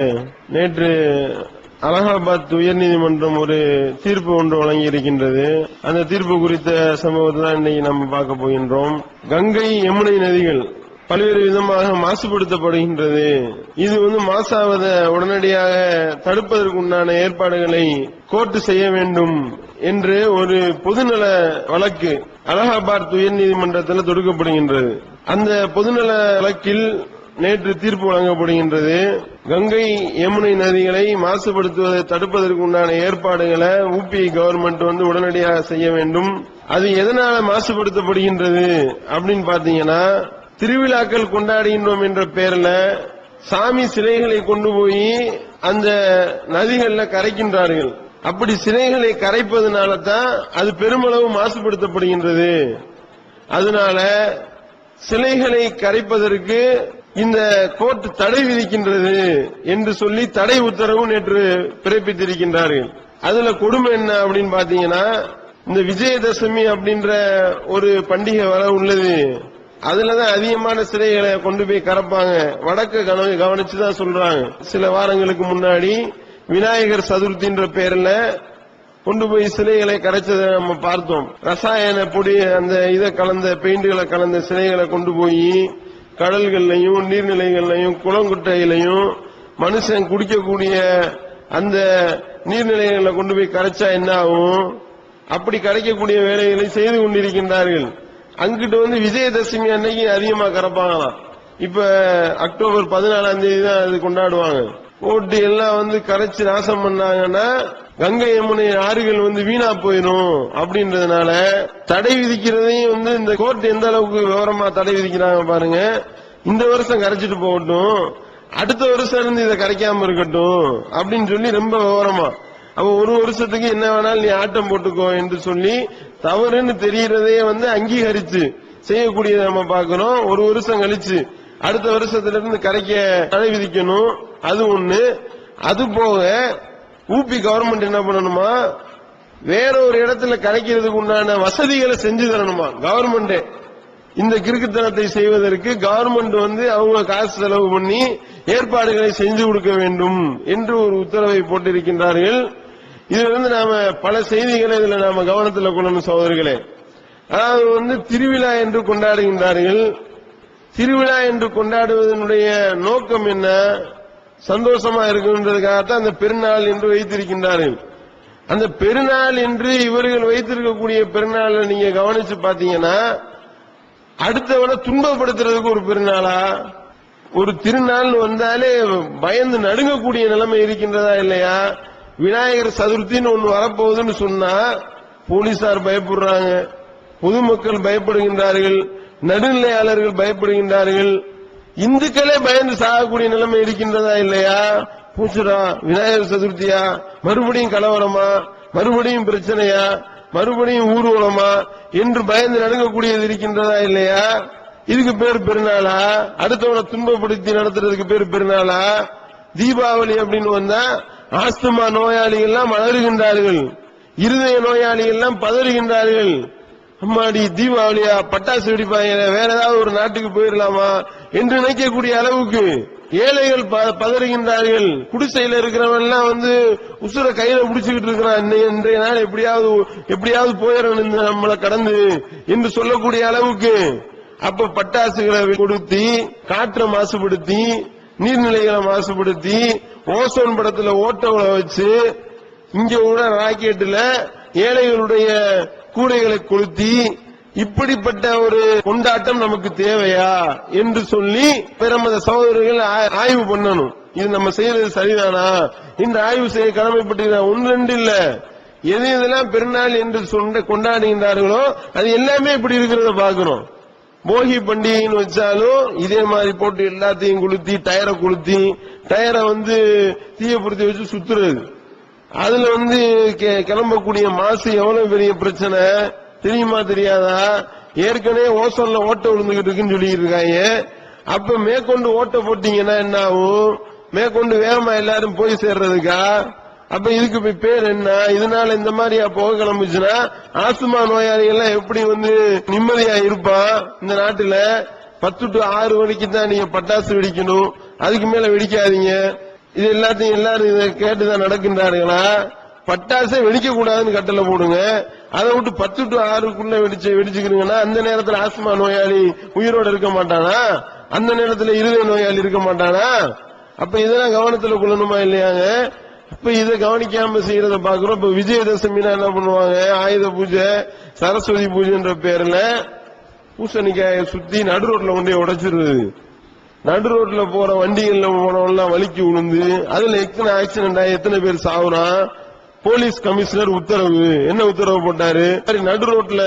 நேற்று அலகாபாத் உயர்நீதிமன்றம் ஒரு தீர்ப்பு ஒன்று வழங்கி இருக்கின்றது. அந்த தீர்ப்பு குறித்த சம்பவத்தை தான் இன்னைக்கு நம்ம பார்க்க போகின்றோம். கங்கை யமுனை நதிகள் பல்வேறு விதமாக மாசுபடுத்தப்படுகின்றது. இது மாசாவதை உடனடியாக தடுப்பதற்குண்டான ஏற்பாடுகளை கோர்ட் செய்ய வேண்டும் என்று ஒரு பொதுநல வழக்கு அலகாபாத் உயர்நீதிமன்றத்தில் தொடுக்கப்படுகின்றது. அந்த பொதுநல வழக்கில் நேற்று தீர்ப்பு வழங்கப்படுகின்றது. கங்கை யமுனை நதிகளை மாசுபடுத்துவதை தடுப்பதற்கு உண்டான ஏற்பாடுகளை ஊபி கவர்மெண்ட் உடனடியாக செய்ய வேண்டும். அது எதனால மாசுபடுத்தப்படுகின்றது அப்படின்னு பாத்தீங்கன்னா, திருவிழாக்கள் கொண்டாடுகின்றோம் என்ற பெயர்ல சாமி சிலைகளை கொண்டு போய் அந்த நதிகள்ல கரைக்கின்றார்கள். அப்படி சிலைகளை கரைப்பதனால தான் அது பெருமளவு மாசுபடுத்தப்படுகின்றது. அதனால சிலைகளை கரைப்பதற்கு இந்த கோர்ட் தடை விதிக்கின்றது என்று சொல்லி தடை உத்தரவு நேற்று பிறப்பித்திருக்கின்றார்கள். அதுல கொடுமை என்ன அப்படின்னு பாத்தீங்கன்னா, இந்த விஜயதசமி அப்படின்ற ஒரு பண்டிகை வர உள்ளது. அதுலதான் அதிகமான சிலைகளை கொண்டு போய் கரைப்பாங்க. வடக்கு கவனிச்சுதான் சொல்றாங்க. சில வாரங்களுக்கு முன்னாடி விநாயகர் சதுர்த்தின்ற பேர்ல கொண்டு போய் சிலைகளை கரைச்சதை நம்ம பார்த்தோம். ரசாயன பொடி அந்த இதை கலந்த பெயிண்டுகளை கலந்த சிலைகளை கொண்டு போய் கடல்கள்லையும் நீர்நிலைகள்லையும் குளங்குட்டையிலையும் மனுஷன் குடிக்கக்கூடிய அந்த நீர்நிலைகளை கொண்டு போய் கரைச்சா என்ன ஆகும்? அப்படி கரைக்கக்கூடிய வேலைகளை செய்து கொண்டிருக்கின்றார்கள். அங்கிட்டு விஜயதசமி அன்னைக்கு அதிகமா கரைப்பாங்களாம். இப்ப அக்டோபர் 14ஆம் தேதி தான் அது கொண்டாடுவாங்க. போட்டு எல்லாம் கரைச்சு நாசம் பண்ணாங்கன்னா கங்கை யமுனை ஆறுகள் வீணா போயிடும். அப்படின்றதுனால தடை விதிக்கிறதையும் இந்த கோர்ட் எந்த அளவுக்கு விவரமா தடை விதிக்கிறாங்க பாருங்க. இந்த வருஷம் கரைச்சிட்டு போகட்டும், அடுத்த வருஷம் இருந்து இதை கரைக்காம இருக்கட்டும் அப்படின்னு சொல்லி ரொம்ப விவரமா. அப்ப ஒரு வருஷத்துக்கு என்ன வேணாலும் நீ ஆட்டம் போட்டுக்கோ என்று சொல்லி தவறுன்னு தெரியறதையே அங்கீகரிச்சு செய்யக்கூடியதை நம்ம பார்க்கிறோம். ஒரு வருஷம் கழிச்சு அடுத்த வருஷத்துல இருந்து கரைக்க தடை விதிக்கணும். அது ஒண்ணு. அது போக ஊபி கவர்மெண்ட் என்ன பண்ணணுமா, வேற ஒரு இடத்துல கரைக்கிறதுக்கு உண்டான வசதிகளை செஞ்சு தரணுமா. கவர்மெண்ட் இந்த கிறுக்குத்தனத்தை செய்வதற்கு கவர்மெண்ட் அவங்க காசு செலவு பண்ணி ஏற்பாடுகளை செஞ்சு கொடுக்க வேண்டும் என்று ஒரு உத்தரவை போட்டிருக்கின்றார்கள். இதுல நாம பல செய்திகளை இதுல நாம கவனத்தில் கொள்ளணும் சகோதரர்களே. அதாவது திருவிழா என்று கொண்டாடுகின்றார்கள். திருவிழா என்று கொண்டாடுவதனுடைய நோக்கம் என்ன? சந்தோஷமா இருக்குன்றதுக்காகத்தான் அந்த பெருநாள் என்று வைத்திருக்கின்றார்கள். அந்த பெருநாள் என்று இவர்கள் வைத்திருக்கக்கூடிய பெருநாளை நீங்க கவனிச்சு பாத்தீங்கன்னா, அடுத்தவனை துன்பப்படுத்துறதுக்கு ஒரு பெருநாளா? ஒரு திருநாள் வந்தாலே பயந்து நடுங்கக்கூடிய நிலைமை இருக்கின்றதா இல்லையா? விநாயகர் சதுர்த்தின்னு ஒன்று வரப்போகுதுன்னு சொன்னா போலீசார் பயப்படுறாங்க, பொதுமக்கள் பயப்படுகின்றார்கள், நடுநிலையாளர்கள் பயப்படுகின்றார்கள், இந்துக்களே பயந்து சாகக்கூடிய நிலைமை இருக்கின்றதா இல்லையா? பூச்சுடா விநாயகர் சதுர்த்தியா, மறுபடியும் கலவரமா, மறுபடியும் பிரச்சனையா, மறுபடியும் ஊர்வலமா என்று பயந்து நடுங்கக்கூடியது இருக்கின்றதா இல்லையா? இதுக்கு பேர் பெருநாளா? அடுத்தவனை துன்பப்படுத்தி நடத்துறதுக்கு பேர் பெருநாளா? தீபாவளி அப்படின்னு வந்தா ஆஸ்துமா நோயாளிகள் எல்லாம் அலறுகின்றார்கள், இருதய நோயாளிகள் எல்லாம் பதறுகின்றார்கள். அம்மாடி தீபாவளியா, பட்டாசு வெடிப்பாங்க, வேற ஏதாவது ஒரு நாட்டுக்கு போயிடலாமா என்று நினைக்கக்கூடிய அளவுக்கு ஏழைகள் பதறுகின்றார்கள். குடிசையில் இருக்கிறவன் எல்லாம் உசுர கையில பிடிச்சுக்கிட்டு இருக்கிறான். இன்றைய நாள் எப்படியாவது போயிடணும் நம்மளை கடந்து என்று சொல்லக்கூடிய அளவுக்கு. அப்ப பட்டாசுகளை கொடுத்தி, காற்றை மாசுபடுத்தி, நீர்நிலைகளை மாசுபடுத்தி, ஓசோன் படத்துல ஓட்டங்களை வச்சு, இங்க கூட ராக்கெட்டுல ஏழைகளுடைய கூடைகளை கொளுத்தி, இப்படிப்பட்ட ஒரு கொண்டாட்டம் நமக்கு தேவையா என்று சொல்லி பிரமத சகோதரர்கள் ஆய்வு பண்ணணும். இது நம்ம செய்யறது சரிதானா இந்த ஆய்வு செய்ய கடமைப்பட்டு ஒன்று ரெண்டு இல்ல, எது எதெல்லாம் பெருநாள் என்று கொண்டாடுகின்றார்களோ அது எல்லாமே இப்படி இருக்கிறத பாக்கிறோம். போகி பண்டிகைன்னு வச்சாலும் இதே மாதிரி போட்டு எல்லாத்தையும் கொளுத்தி, டயரை கொளுத்தி, டயரை தீயப்படுத்தி வச்சு சுத்துறது. அதுல கிளம்பக்கூடிய மாசு எவ்வளவு பெரிய பிரச்சனை தெரியுமா தெரியாதா? ஏற்கனவே ஓசோன்ல ஓட்ட விழுந்துகிட்டு இருக்குன்னு சொல்லி இருக்காங்க. அப்ப மேற்கொண்டு ஓட்ட போட்டீங்கன்னா என்ன ஆகும்? மேற்கொண்டு வேகமா எல்லாரும் போய் சேர்றதுக்கா? அப்ப இதுக்கு பேர் என்ன? இதனால இந்த மாதிரி போக கிளம்புச்சுன்னா ஆஸ்துமா நோயாளிகள் எப்படி நிம்மதியா இருப்பான்? இந்த நாட்டுல 10 to 6 மணிக்கு தான் நீங்க பட்டாசு வெடிக்கணும், அதுக்கு மேல வெடிக்காதீங்க. இது எல்லாத்தையும் எல்லாரும் இதை கேட்டுதான் நடக்கின்றார்களா? பட்டாசை வெடிக்க கூடாதுன்னு கட்டளை போடுங்க, அதை விட்டு 10 to 6க்குள்ள வெடிச்சுக்கிறீங்கன்னா அந்த நேரத்தில் ஆஸ்மா நோயாளி உயிரோட இருக்க மாட்டானா? அந்த நேரத்தில் இருதய நோயாளி இருக்க மாட்டானா? அப்ப இதெல்லாம் கவனத்துல கொள்ளணுமா இல்லையாங்க? இப்ப இதை கவனிக்காம செய்யறத பாக்குறோம். இப்ப விஜயதசமினா என்ன பண்ணுவாங்க? ஆயுத பூஜை, சரஸ்வதி பூஜைன்ற பேர்ல பூசணிக்காய சுத்தி நடு ரோட்ல கொண்டே உடைச்சிருது. நடு ரோட்ல போற வண்டிகள்ல போனவெல்லாம் வலிக்கு விழுந்து அதுல எத்தனை ஆக்சிடென்ட் ஆகி எத்தனை பேர் சாவுறான்? போலீஸ் கமிஷனர் உத்தரவு, என்ன உத்தரவு போட்டாரு? நடு ரோட்ல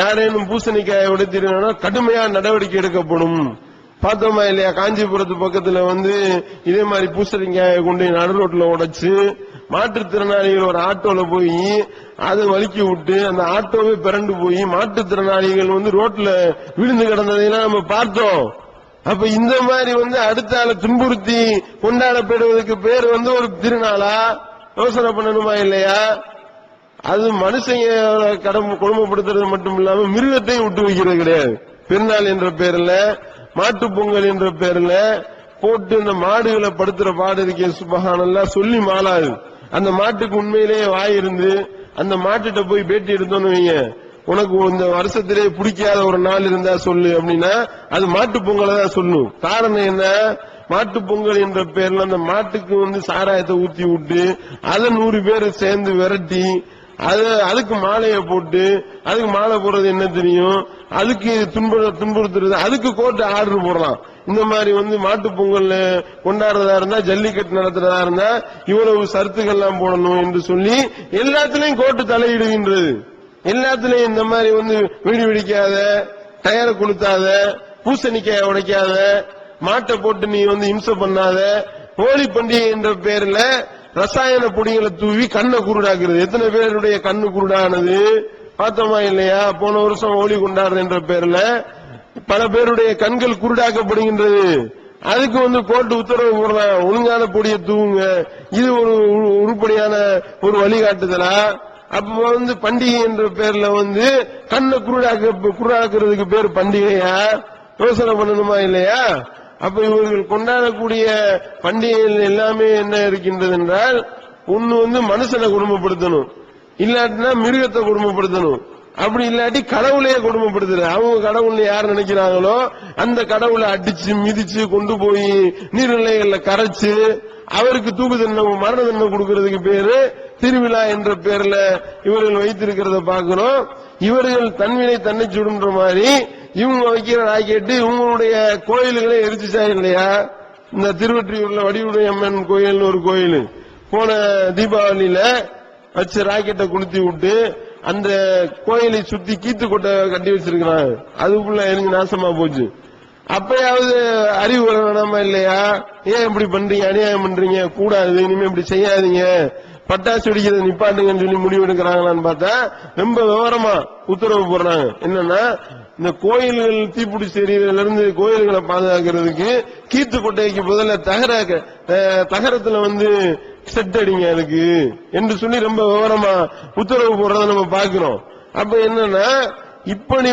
யாரேனும் பூசணிக்காய உடைத்திருந்தா கடுமையா நடவடிக்கை எடுக்கப்படும். பார்த்தோமா இல்லையா? காஞ்சிபுரத்து பக்கத்துல இதே மாதிரி பூசணிக்காய கொண்டு நடு ரோட்ல உடைச்சு மாற்றுத்திறனாளிகள் ஒரு ஆட்டோல போய் அதை வலிக்கி விட்டு அந்த ஆட்டோவே பிறண்டு போய் மாற்றுத்திறனாளிகள் ரோட்ல விழுந்து கிடந்ததையெல்லாம் நம்ம பார்த்தோம். அப்ப இந்த மாதிரி அடுத்த ஆளை துன்புறுத்தி கொண்டாடப்படுவதற்கு பேர் ஒரு திருநாளா? யோசனை பண்ணணுமா இல்லையா? அது மனுஷங்க கொடுமைப்படுத்துறது மட்டும் இல்லாம மிருகத்தையும் விட்டு வைக்கிறது கிடையாது. பெருநாள் என்ற பேர்ல, மாட்டு பொங்கல் என்ற பேர்ல போட்டு இந்த மாடுகளை படுத்துற பாடு இருக்கே, சுபஹானல்லாஹ், சொல்லி மாளாது. அந்த மாட்டுக்கு உண்மையிலேயே வாய் இருந்து அந்த மாட்டுட்ட போய் பேட்டி எடுத்தோன்னு வைங்க, உனக்கு இந்த வருஷத்திலே பிடிக்காத ஒரு நாள் இருந்தா சொல்லு அப்படின்னா அது மாட்டு பொங்கலை தான் சொல்லும். காரணம் என்ன? மாட்டு பொங்கல் என்ற பேர்ல அந்த மாட்டுக்கு சாராயத்தை ஊத்தி விட்டு அதை 100 பேரை சேர்ந்து விரட்டி அதுக்கு மாலையை போட்டு, அதுக்கு மாலை போடுறது என்ன தெரியும், அதுக்கு துன்புறுத்துறது, அதுக்கு கோர்ட்டு ஆர்டர் போடலாம். இந்த மாதிரி மாட்டு பொங்கல் கொண்டாடுறதா இருந்தா, ஜல்லிக்கட்டு நடத்துறதா இருந்தா இவ்வளவு சருத்துக்கள்லாம் போடணும் என்று சொல்லி எல்லாத்திலையும் கோர்ட்டு தலையிடுகின்றது. எல்லாத்திலையும் இந்த மாதிரி வீடு வெடிக்காத, டயரை கொளுத்தாத, பூசணிக்காய உடைக்காத, மாட்டை போட்டு நீ இம்சை பண்ணாத, ஹோலி பண்டிகை என்ற பேர்ல ரசாயன பொடிகளை தூவி கண்ணை குருடாக்குறது. எத்தனை பேருடைய கண்ணு குருடானது பார்த்தோமா இல்லையா? போன வருஷம் ஹோலி கொண்டாடுறது என்ற பேர்ல பல பேருடைய கண்கள் குருடாக்கப்படுகின்றது. அதுக்கு கோர்ட்டு உத்தரவு போடுறான், ஒழுங்கான பொடியை தூவுங்க. இது ஒரு உருப்படியான ஒரு வழிகாட்டுதலா? அப்ப பண்டிகை என்ற பேர்ல கண்ணை குருடாக்குறதுக்கு பேர் பண்டிகையா? யோசனை பண்ணணுமா இல்லையா? அப்ப இவர்கள் கொண்டாடக்கூடிய பண்டிகைகள் எல்லாமே என்ன இருக்கின்றது என்றால், ஒண்ணு மனுஷனை குடும்பப்படுத்தணும், இல்லாட்டினா மிருகத்தை குடும்பப்படுத்தணும், அப்படி இல்லாட்டி கடவுளையே குடும்பப்படுத்துற. அவங்க கடவுள் யார் நினைக்கிறாங்களோ அந்த கடவுளை அடிச்சு மிதிச்சு கொண்டு போய் நீர்நிலைகள்ல கரைச்சு அவருக்கு தூக்கு தண்டனை, மரண தண்டனை கொடுக்கறதுக்கு பேரு திருவிழா என்ற பேர்ல இவர்கள் வைத்திருக்கிறத பாக்குறோம். இவர்கள் தன்வினை தன்னை சுடுன்ற மாதிரி இவங்க வைக்கிற ராக்கெட்டு இவங்களுடைய கோயில்களை எரிச்சுச்சா இல்லையா? இந்த திருவொற்றியூர்ல வடிவுடைய அம்மன் கோயில் ஒரு கோயில் போன தீபாவளியில வச்ச ராக்கெட்டை கொளுத்தி விட்டு அந்த கோயிலை சுத்தி கீத்து கொட்டை கட்டி வச்சிருக்கிறாங்க. அதுக்குள்ள எரிஞ்சு நாசமா போச்சு. அப்பயாவது அறிவு வர வேணாமா இல்லையா? ஏன் இப்படி பண்றீங்க, அநியாயம் பண்றீங்க, கூடாது, இனிமே இப்படி செய்யாதீங்க, பட்டாசு வெடிக்கிறத நிப்பாட்டுங்கன்னு சொல்லி முடிவு எடுக்கிறாங்களான்னு பார்த்தா ரொம்ப விவரமா உத்தரவு போடுறாங்க. என்னன்னா, இந்த கோயில்கள் தீப்பிடிச்சு எறியதுல இருந்து கோயில்களை பாதுகாக்கிறதுக்கு கீத்து கொட்டைக்கு பதில தகரத்துல செட் அடிங்க அதுக்கு என்று சொல்லி ரொம்ப விவரமா உத்தரவு போடுறத நம்ம பாக்கிறோம். அப்ப என்னன்னா, இப்படி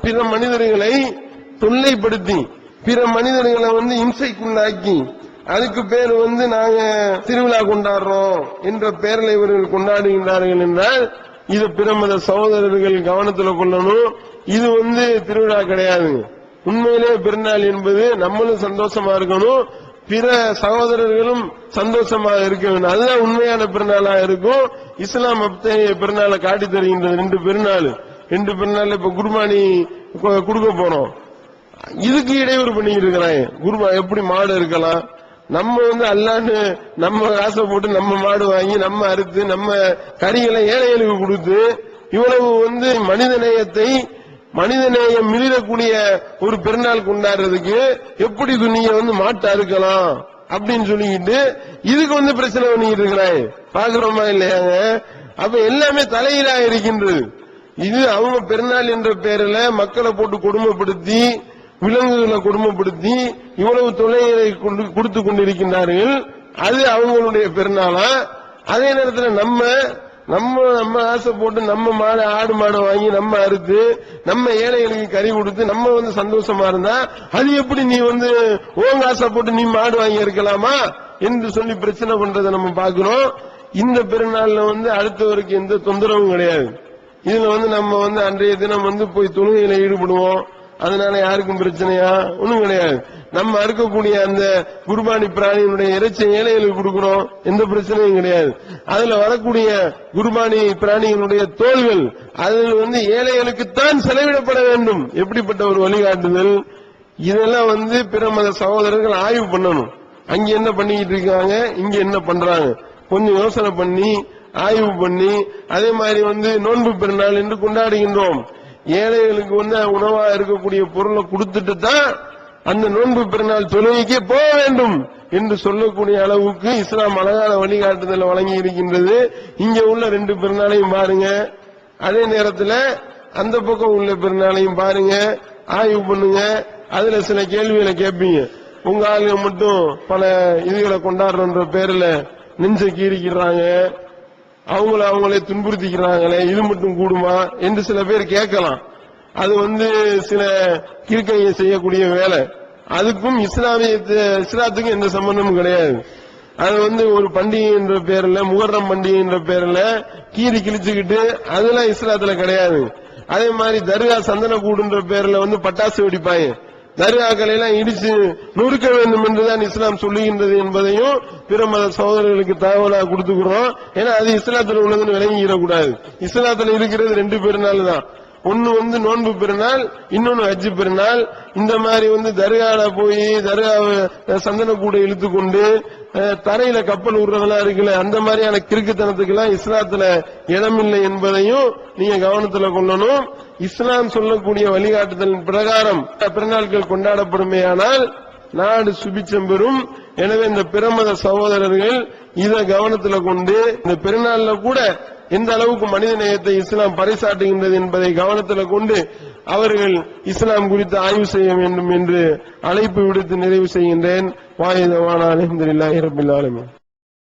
பிற மனிதர்களை தொல்லைப்படுத்தி பிற மனிதர்களை இம்சைக்குள்ளாக்கி அதுக்கு பேர் நாங்க திருவிழா கொண்டாடுறோம் என்ற பெயரில் இவர்கள் கொண்டாடுகின்றார்கள் என்றால் இது பிற மத சகோதரர்கள் கவனத்தில் கொள்ளணும். இது திருவிழா கிடையாது. உண்மையிலே பெருநாள் என்பது நம்மளும் சந்தோஷமா இருக்கணும், பிற சகோதரர்களும் சந்தோஷமாக இருக்க வேண்டும். அதுதான் உண்மையான பெருநாளா இருக்கும். இஸ்லாம் அத்தகைய பெருநாளை காட்டி தருகின்றது. 2 பெருநாள் இப்ப குர்பானி கொடுக்க போறோம். இதுக்கு இடையூறு பண்ணிக்கிட்டு இருக்கிறாங்க. குர்பா எப்படி மாடு இருக்கலாம்? நம்ம அல்லான்னு நம்ம காசை போட்டு நம்ம மாடு வாங்கி நம்ம அறுத்து நம்ம கறிகளை ஏழைகளுக்கு கொடுத்து இவ்வளவு மனிதநேயம் மிளிரக்கூடிய ஒரு பெருநாள் கொண்டாடுறதுக்கு எப்படி நீங்க மாட்டை அறுக்கலாம் அப்படின்னு சொல்லிக்கிட்டு இதுக்கு பிரச்சனை பண்ணிக்கிட்டு இருக்கிறாங்க. பாக்குறோமா இல்லையாங்க? அப்ப எல்லாமே தலையிலா இருக்கின்றது. இது அவங்க பெருநாள் என்ற பெயரில் மக்களை போட்டு கொடுமைப்படுத்தி விலங்குகளை கொடுமைப்படுத்தி இவ்வளவு தொல்லைகளை கொடுத்து கொண்டிருக்கின்றார்கள். அது அவங்களுடைய பெருநாளா? அதே நேரத்தில் நம்ம ஆசை போட்டு நம்ம மாடு ஆடு மாடு வாங்கி நம்ம அறுத்து நம்ம ஏழைகளுக்கு கறி கொடுத்து நம்ம சந்தோஷமா இருந்தா அது எப்படி நீ உங்க ஆசை போட்டு நீ மாடு வாங்கி இருக்கலாமா? என்று சொல்லி பிரச்சனை பண்றதை நம்ம பார்க்கிறோம். இந்த பெருநாள்ல அடுத்தவருக்கு எந்த தொந்தரவும் கிடையாது. இதுல நம்ம அன்றைய தினம் போய் தொழுகையில ஈடுபடுவோம். அதனால யாருக்கும் பிரச்சனையா? ஒண்ணும் கிடையாது. நம்ம அறுக்கக்கூடிய அந்த குர்பானி பிராணியினுடைய இறைச்சி ஏழைகளுக்கு கொடுக்கிறோம், எந்த பிரச்சனையும் கிடையாது. அதுல வரக்கூடிய குர்பானி பிராணிகளுடைய தோள்கள் அதில் ஏழைகளுக்குத்தான் செலவிடப்பட வேண்டும். எப்படிப்பட்ட ஒரு வழிகாட்டுதல்! இதெல்லாம் பிற மத சகோதரர்கள் ஆய்வு பண்ணணும். அங்க என்ன பண்ணிக்கிட்டு இருக்காங்க, இங்க என்ன பண்றாங்க, கொஞ்சம் யோசனை பண்ணி ஆய்வு பண்ணி, அதே மாதிரி நோன்பு பெருநாள் என்று கொண்டாடுகின்றோம். ஏழைகளுக்கு உணவா இருக்கக்கூடிய பொருளை கொடுத்துட்டு தான் அந்த நோன்பு பெருநாள் தொழுகைக்கே போக வேண்டும் என்று சொல்லக்கூடிய அளவுக்கு இஸ்லாம் அழகான வழிகாட்டுதல் வழங்கி இருக்கின்றது. இங்க உள்ள 2 பெருநாளையும் பாருங்க, அதே நேரத்தில் அந்த பக்கம் உள்ள பெருநாளையும் பாருங்க, ஆய்வு பண்ணுங்க. அதுல சில கேள்விகளை கேட்பீங்க. உங்க ஆளுங்க மட்டும் பல இதுகளை கொண்டாடுற பேர்ல நெஞ்ச கீறிக்கிறாங்க, அவங்களே துன்புறுத்திக்கிறாங்களே, இது மட்டும் கூடுமா என்று சில பேர் கேட்கலாம். அது சில கிறுக்கையை செய்யக்கூடிய வேலை. அதுக்கும் இஸ்லாத்துக்கும் எந்த சம்பந்தமும் கிடையாது. அது ஒரு பண்டிகை என்ற பேர்ல, முகர்ரம் பண்டிகை என்ற பேர்ல கீறி கிழிச்சுக்கிட்டு அதெல்லாம் இஸ்லாத்துல கிடையாது. அதே மாதிரி தர்கா சந்தன கூடுன்ற பேர்ல பட்டாசு வெடிப்பாங்க. தர்காக்களை எல்லாம் இடிச்சு நொறுக்க வேண்டும் என்றுதான் இஸ்லாம் சொல்லுகின்றது என்பதையும் பிற மத சகோதரர்களுக்கு தகவலாக கொடுத்துக்கிறோம். ஏன்னா அது இஸ்லாத்துல உள்ளதுன்னு விளங்கிடக்கூடாது. இஸ்லாத்துல இருக்கிறது 2 பெருநாள் தான். ஒன்னு நோன்பு பெருநாள், இன்னொன்னு ஹஜ்ஜு பெருநாள். இந்த மாதிரி தர்கால போய் தர்காவை சந்தன கூட இழுத்து கொண்டு தரையில கப்பல் விடுறதெல்லாம் இருக்குல்ல, அந்த மாதிரியான கிறுக்குத்தனத்துக்கு எல்லாம் இஸ்லாத்துல இடமில்லை என்பதையும் நீங்க கவனத்துல கொள்ளணும். இஸ்லாம் சொல்லக்கூடிய வழிகாட்டுதல் பிரகாரம் பிறநாட்கள் கொண்டாடப்படுமேயானால் நாடு சுபிச்சம் பெறும். எனவே இந்த பிறமத சகோதரர்கள் இதை கவனத்துல கொண்டு இந்த பெருநாள்ல கூட எந்த அளவுக்கு மனித நேயத்தை இஸ்லாம் பறைசாட்டுகின்றது என்பதை கவனத்தில் கொண்டு அவர்கள் இஸ்லாம் குறித்து ஆய்வு செய்ய வேண்டும் என்று அழைப்பு விடுத்து நிறைவு செய்கின்றேன். வாயிதவான அல்ஹம்துலில்லாஹி ரப்பில் ஆலமீன்.